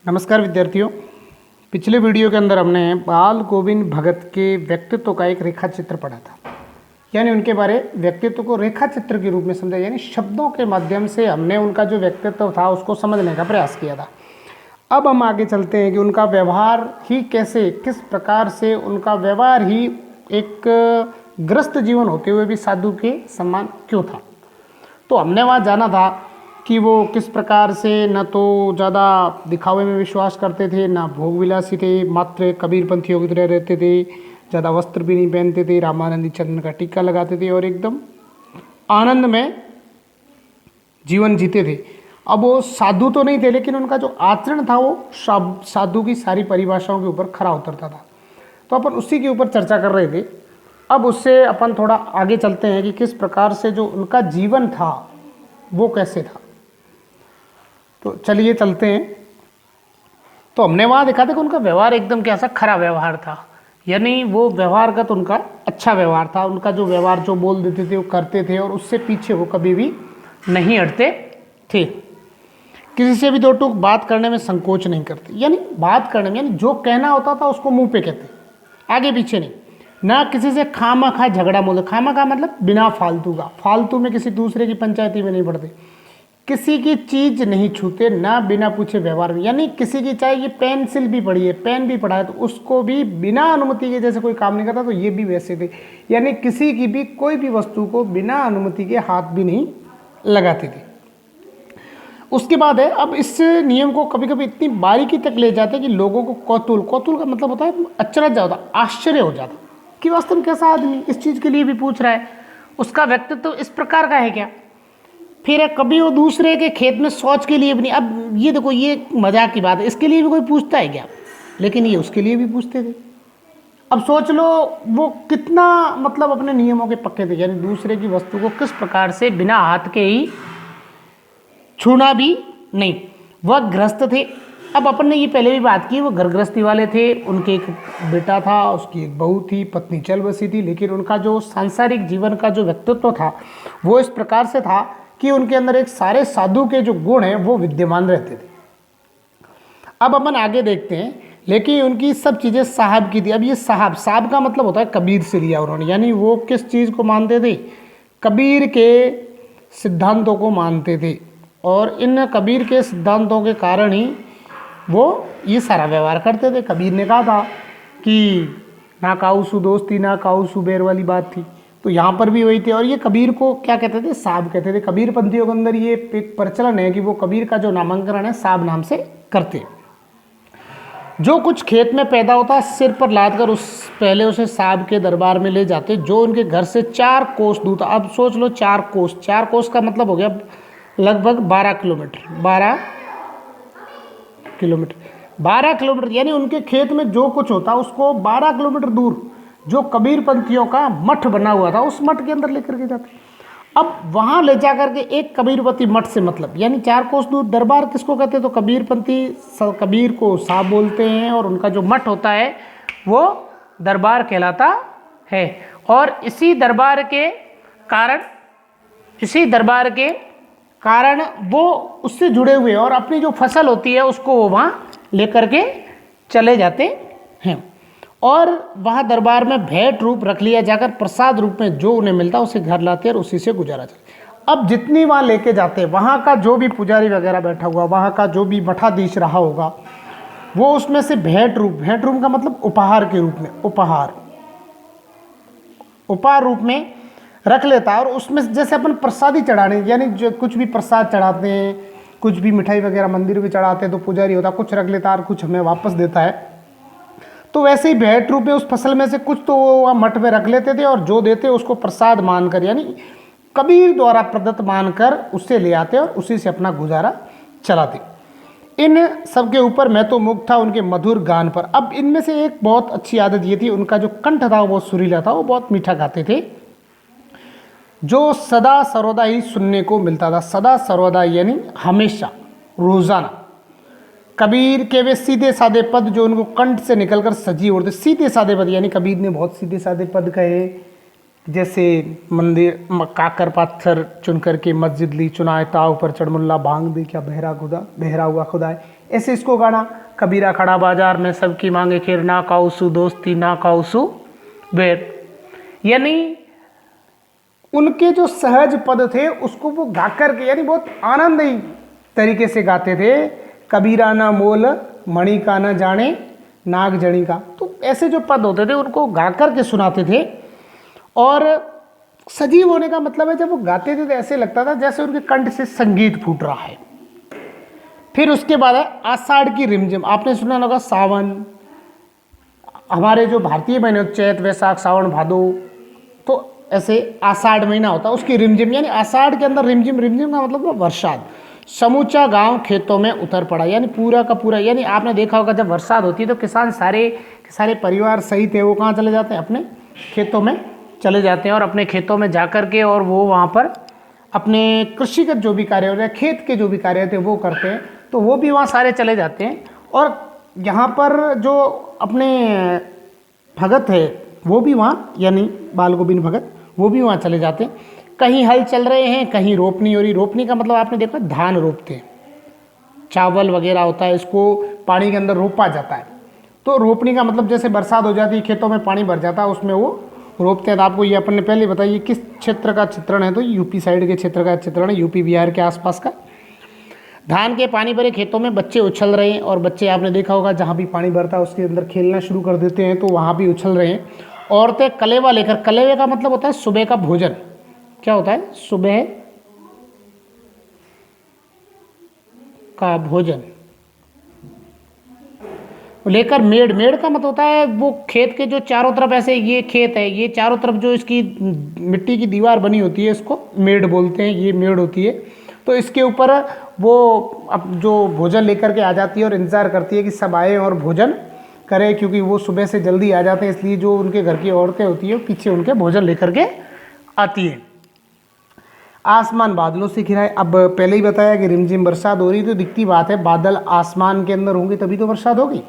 नमस्कार विद्यार्थियों। पिछले वीडियो के अंदर हमने बाल गोविंद भगत के व्यक्तित्व का एक रेखा चित्र पढ़ा था, यानी उनके बारे व्यक्तित्व को रेखा चित्र के रूप में समझा, यानी शब्दों के माध्यम से हमने उनका जो व्यक्तित्व था उसको समझने का प्रयास किया था। अब हम आगे चलते हैं कि उनका व्यवहार ही कैसे, किस प्रकार से उनका व्यवहार ही एक ग्रस्त जीवन होते हुए भी साधु के समान क्यों था। तो हमने वहाँ जाना था कि वो किस प्रकार से न तो ज़्यादा दिखावे में विश्वास करते थे, ना भोग विलासी थे, मात्र कबीरपंथियों की तरह रहते थे, ज़्यादा वस्त्र भी नहीं पहनते थे, रामानंदी चंद्र का टीका लगाते थे और एकदम आनंद में जीवन जीते थे। अब वो साधु तो नहीं थे, लेकिन उनका जो आचरण था वो साधु की सारी परिभाषाओं के ऊपर खरा उतरता था। तो अपन उसी के ऊपर चर्चा कर रहे थे। अब उससे अपन थोड़ा आगे चलते हैं कि किस प्रकार से जो उनका जीवन था वो कैसे था। तो चलिए चलते हैं। तो हमने वहाँ देखा था कि उनका व्यवहार एकदम कैसा खरा व्यवहार था, यानी वो व्यवहारगत उनका अच्छा व्यवहार था। उनका जो व्यवहार जो बोल देते थे वो करते थे और उससे पीछे वो कभी भी नहीं हटते थे। किसी से भी दो टूक बात करने में संकोच नहीं करते, यानी बात करने में, यानी जो कहना होता था उसको मुंह पे कहते, आगे पीछे नहीं। ना किसी से खामा झगड़ा मोल, खामा मतलब बिना फालतू का, फालतू में किसी दूसरे की पंचायती में नहीं पड़ते, किसी की चीज़ नहीं छूते, ना बिना पूछे व्यवहार में, यानी किसी की चाहे ये पेंसिल भी पड़ी है, पेन भी पड़ा है, तो उसको भी बिना अनुमति के जैसे कोई काम नहीं करता, तो ये भी वैसे थे, यानी किसी की भी कोई भी वस्तु को बिना अनुमति के हाथ भी नहीं लगाते थे। उसके बाद है, अब इस नियम को कभी कभी इतनी बारीकी तक ले जाते कि लोगों को कौतूल का मतलब होता है अचरज जाता, आश्चर्य हो जाता कि वास्तव में कैसा आदमी इस चीज़ के लिए भी पूछ रहा है, उसका व्यक्तित्व तो इस प्रकार का है क्या। फिर कभी वो दूसरे के खेत में शौच के लिए भी नहीं, अब ये देखो ये मजाक की बात है, इसके लिए भी कोई पूछता है क्या, लेकिन ये उसके लिए भी पूछते थे। अब सोच लो वो कितना मतलब अपने नियमों के पक्के थे, यानी दूसरे की वस्तु को किस प्रकार से बिना हाथ के ही छूना भी नहीं। वह ग्रस्त थे। अब अपन ने ये पहले भी बात की, वो घर गृहस्थी वाले थे, उनके एक बेटा था, उसकी एक बहू थी, पत्नी चल बसी थी, लेकिन उनका जो सांसारिक जीवन का जो व्यक्तित्व था वो इस प्रकार से था कि उनके अंदर एक सारे साधु के जो गुण हैं वो विद्यमान रहते थे। अब अपन आगे देखते हैं, लेकिन उनकी सब चीज़ें साहब की थी। अब ये साहब का मतलब होता है कबीर से लिया उन्होंने, यानी वो किस चीज़ को मानते थे, कबीर के सिद्धांतों को मानते थे, और इन कबीर के सिद्धांतों के कारण ही वो ये सारा व्यवहार करते थे। कबीर ने कहा था कि ना काऊ दोस्ती ना काऊ बेर वाली बात थी, तो यहाँ पर भी वही थे। और ये कबीर को क्या कहते थे, साहब कहते थे। कबीर पंथियों के अंदर ये एक प्रचलन है कि वो कबीर का जो नामांकन है साहब नाम से करते। जो कुछ खेत में पैदा होता सिर पर लाद कर पहले उसे साहब के दरबार में ले जाते, जो उनके घर से 4 कोस दूर था। अब सोच लो 4 कोस का मतलब हो गया लगभग 12 किलोमीटर, यानी उनके खेत में जो कुछ होता उसको 12 किलोमीटर दूर जो कबीर पंथियों का मठ बना हुआ था उस मठ के अंदर लेकर के जाते। अब वहाँ ले जा करके एक कबीरपंथी मठ से मतलब, यानी 4 कोस दूर दरबार किसको कहते हैं, तो कबीरपंथी कबीर को साहब बोलते हैं, और उनका जो मठ होता है वो दरबार कहलाता है। और इसी दरबार के कारण वो उससे जुड़े हुए और अपनी जो फसल होती है उसको वो वहाँ लेकर के चले जाते हैं, और वहाँ दरबार में भेंट रूप रख लिया जाकर प्रसाद रूप में जो उन्हें मिलता उसे घर लाते और उसी से गुजारा चलता। अब जितनी वहाँ लेके जाते, वहाँ का जो भी पुजारी वगैरह बैठा हुआ, वहाँ का जो भी मठाधीश रहा होगा, वो उसमें से भेंट रूप का मतलब उपहार के रूप में, उपहार रूप में रख लेता, और उसमें जैसे अपन प्रसादी चढ़ाने, यानी जो कुछ भी प्रसाद चढ़ाते हैं, कुछ भी मिठाई वगैरह मंदिर में चढ़ाते हैं, तो पुजारी होता कुछ रख लेता और कुछ हमें वापस देता है। तो वैसे ही भेंट रूप में उस फसल में से कुछ तो वो मठ में रख लेते थे, और जो देते उसको प्रसाद मानकर, यानी कबीर द्वारा प्रदत्त मानकर उससे ले आते और उसी से अपना गुजारा चलाते। इन सबके ऊपर मैं तो मुग्ध था उनके मधुर गान पर। अब इनमें से एक बहुत अच्छी आदत ये थी, उनका जो कंठ था वो बहुत सुरीला था, वो बहुत मीठा गाते थे, जो सदा सर्वदा ही सुनने को मिलता था। सदा सर्वदा यानी हमेशा, रोजाना। कबीर के वे सीधे साधे पद जो उनको कंठ से निकलकर सजीव उड़ते, सीधे साधे पद, यानी कबीर ने बहुत सीधे साधे पद कहे, जैसे मंदिर काकर पाथर चुन करके मस्जिद ली, चुनाए ताव पर चढ़ मुल्ला भांग दे क्या बहरा हुआ खुदा है। ऐसे इसको गाना, कबीरा खड़ा बाजार में सबकी मांगे खैर, ना काउसू दोस्ती ना काउसू बैर। यानी उनके जो सहज पद थे उसको वो गा कर के यानी बहुत आनंदमयी तरीके से गाते थे। कबीरा ना मोल मणि का न जाने नाग जणी का, तो ऐसे जो पद होते थे उनको गा कर के सुनाते थे। और सजीव होने का मतलब है जब वो गाते थे तो ऐसे लगता था जैसे उनके कंठ से संगीत फूट रहा है। फिर उसके बाद है आषाढ़ की रिमझिम। आपने सुना होगा सावन, हमारे जो भारतीय महीने चैत वैशाख सावन भादो, तो ऐसे आषाढ़ महीना होता है उसकी रिमझिम, यानी आषाढ़ के अंदर रिमझिम, रिमझिम का मतलब बरसात। समूचा गांव खेतों में उतर पड़ा, यानी पूरा का पूरा, यानी आपने देखा होगा जब बरसात होती है तो किसान सारे के सारे परिवार सहित है वो कहाँ चले जाते हैं, अपने खेतों में चले जाते हैं और अपने खेतों में जा कर के और वो वहाँ पर अपने कृषिगत जो भी कार्य हो रहे हैं, खेत के जो भी कार्य होते हैं वो करते हैं, तो वो भी वहाँ सारे चले जाते हैं। और यहाँ पर जो अपने भगत है वो भी वहाँ, यानी बाल गोविंद भगत, वो भी वहाँ चले जाते हैं। कहीं हल चल रहे हैं, कहीं रोपनी हो रही। रोपनी का मतलब आपने देखा धान रोपते हैं, चावल वगैरह होता है, इसको पानी के अंदर रोपा जाता है। तो रोपनी का मतलब जैसे बरसात हो जाती है, खेतों में पानी भर जाता है, उसमें वो रोपते हैं। तो आपको ये अपन ने पहले बताइए किस क्षेत्र का चित्रण है, तो यूपी साइड के क्षेत्र का चित्रण है, यूपी बिहार के आसपास का। धान के पानी भरे खेतों में बच्चे उछल रहे हैं, और बच्चे आपने देखा होगा जहाँ भी पानी भरता है उसके अंदर खेलना शुरू कर देते हैं, तो वहाँ भी उछल रहे हैं। औरतें कलेवा लेकर, कलेवे का मतलब होता है सुबह का भोजन, क्या होता है, सुबह का भोजन लेकर, मेड़, मेड़ का मतलब होता है वो खेत के जो चारों तरफ, ऐसे ये खेत है, ये चारों तरफ जो इसकी मिट्टी की दीवार बनी होती है इसको मेड़ बोलते हैं, ये मेड़ होती है। तो इसके ऊपर वो अब जो भोजन लेकर के आ जाती है और इंतज़ार करती है कि सब आए और भोजन करें, क्योंकि वो सुबह से जल्दी आ जाते हैं, इसलिए जो उनके घर की औरतें होती है पीछे उनके भोजन लेकर के आती है। आसमान बादलों से घिरा है। अब पहले ही बताया कि रिमझिम बरसात हो रही, तो दिखती बात है बादल आसमान के अंदर होंगे तभी तो बरसात होगी।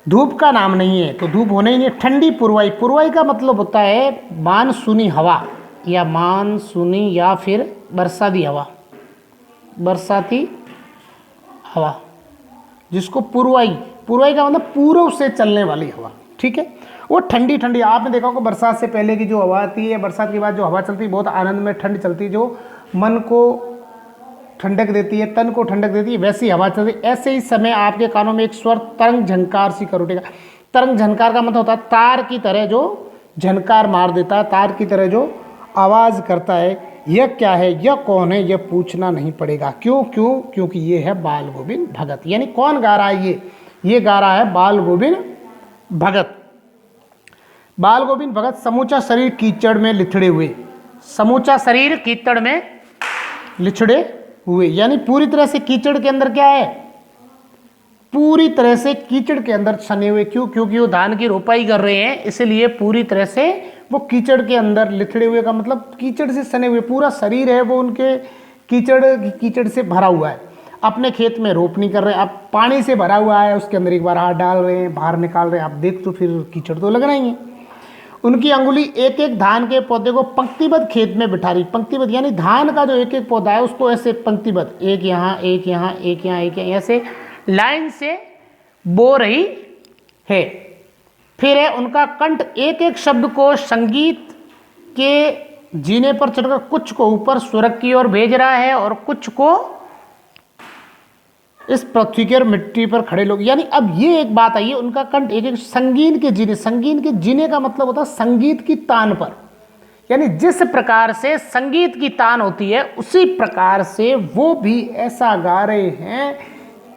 धूप का नाम नहीं है, तो धूप होने ही नहीं। ठंडी पुरवाई, पुरवाई का मतलब होता है मानसूनी हवा, या मानसूनी या फिर बरसाती हवा, बरसाती हवा जिसको पुरवाई, पुरवाई का मतलब पूर्व से चलने वाली हवा, ठीक है। वो ठंडी ठंडी, आपने देखा होगा बरसात से पहले की जो हवा आती है, बरसात के बाद जो हवा चलती है बहुत आनंद में ठंड चलती है, जो मन को ठंडक देती है, तन को ठंडक देती है, वैसी हवा चलती है। ऐसे ही समय आपके कानों में एक स्वर तरंग झनकार सी कर उठेगा। तरंग झनकार का मतलब होता है तार की तरह जो झनकार मार देता है, तार की तरह जो आवाज़ करता है। यह क्या है, यह कौन है, यह पूछना नहीं पड़ेगा। क्यों क्यों, क्योंकि ये है बाल गोविंद भगत। यानी कौन गा रहा है, ये गा रहा है बाल गोविंद भगत। बाल गोविंद भगत समूचा शरीर कीचड़ में लिथड़े हुए, समूचा शरीर कीचड़ में लिथड़े हुए, यानी पूरी तरह से कीचड़ के अंदर क्या है, पूरी तरह से कीचड़ के अंदर सने हुए। क्यों, क्योंकि वो धान की रोपाई कर रहे हैं, इसलिए पूरी तरह से वो कीचड़ के अंदर लिथड़े हुए का मतलब कीचड़ से सने हुए, पूरा शरीर है वो उनके कीचड़ से भरा हुआ है। अपने खेत में रोपनी कर रहे हैं, अब पानी से भरा हुआ है, उसके अंदर एक बार हाथ डाल रहे हैं, बाहर निकाल रहे हैं, आप देख तो फिर कीचड़ तो लगना ही है। उनकी अंगुली एक एक धान के पौधे को पंक्तिबद्ध खेत में बिठा रही। पंक्तिबद्ध यानी धान का जो एक एक पौधा है उसको ऐसे पंक्तिबद्ध, एक यहाँ एक यहाँ एक यहाँ एक यहाँ, ऐसे लाइन से बो रही है। फिर है उनका कंठ एक एक शब्द को संगीत के जीने पर चढ़कर कुछ को ऊपर स्वर्ग की ओर भेज रहा है और कुछ को इस पृथ्वी के मिट्टी पर खड़े लोग। यानी अब ये एक बात आई है, उनका कंठ एक एक संगीन के जीने, संगीन के जीने का मतलब होता है संगीत की तान पर, यानी जिस प्रकार से संगीत की तान होती है उसी प्रकार से वो भी ऐसा गा रहे हैं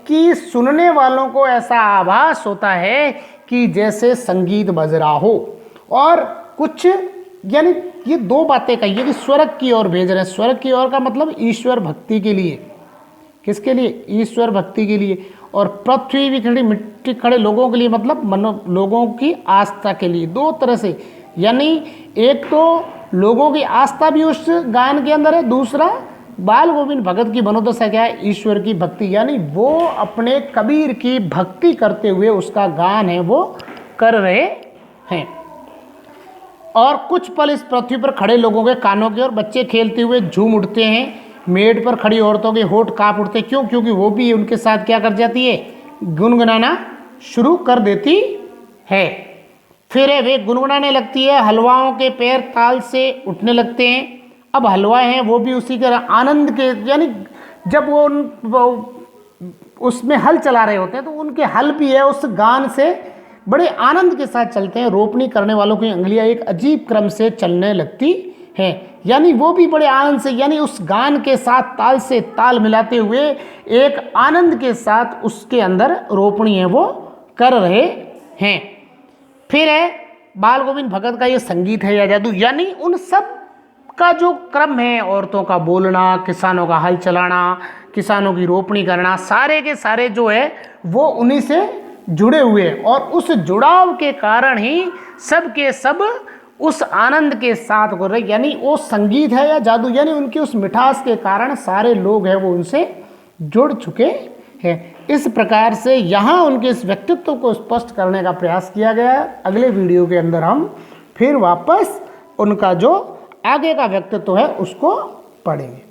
कि सुनने वालों को ऐसा आभास होता है कि जैसे संगीत बज रहा हो। और कुछ यानी ये दो बातें कही है कि स्वर्ग की ओर भेज रहे हैं। स्वर्ग की ओर का मतलब ईश्वर भक्ति के लिए, किसके लिए, ईश्वर भक्ति के लिए। और पृथ्वी भी खड़ी, मिट्टी खड़े लोगों के लिए मतलब लोगों की आस्था के लिए। दो तरह से, यानी एक तो लोगों की आस्था भी उस गान के अंदर है, दूसरा बाल गोविंद भगत की मनोदशा क्या है, ईश्वर की भक्ति, यानी वो अपने कबीर की भक्ति करते हुए उसका गान है वो कर रहे हैं। और कुछ पल इस पृथ्वी पर खड़े लोगों के कानों के और बच्चे खेलते हुए झूम उठते हैं। मेड पर खड़ी औरतों के होठ कांप उठते, क्यों? क्योंकि वो भी उनके साथ क्या कर जाती है, गुनगुनाना शुरू कर देती है। फिर वे गुनगुनाने लगती है, हलवाओं के पैर ताल से उठने लगते हैं। अब हलवाए हैं वो भी उसी के आनंद के, यानी जब वो उसमें हल चला रहे होते हैं तो उनके हल भी है उस गान से बड़े आनंद के साथ चलते हैं। रोपनी करने वालों की उंगलियां एक अजीब क्रम से चलने लगती हैं, यानी वो भी बड़े आनंद से, यानी उस गान के साथ ताल से ताल मिलाते हुए एक आनंद के साथ उसके अंदर रोपनी है वो कर रहे हैं। फिर है बाल गोविंद भगत का ये संगीत है या जादू, यानी उन सब का जो क्रम है, औरतों का बोलना, किसानों का हल चलाना, किसानों की रोपनी करना, सारे के सारे जो है वो उन्हीं से जुड़े हुए हैं। और उस जुड़ाव के कारण ही सब के सब उस आनंद के साथ हो रहे, यानी वो संगीत है या जादू, यानी उनकी उस मिठास के कारण सारे लोग हैं वो उनसे जुड़ चुके हैं। इस प्रकार से यहाँ उनके इस व्यक्तित्व को स्पष्ट करने का प्रयास किया गया है। अगले वीडियो के अंदर हम फिर वापस उनका जो आगे का व्यक्तित्व है उसको पढ़ेंगे।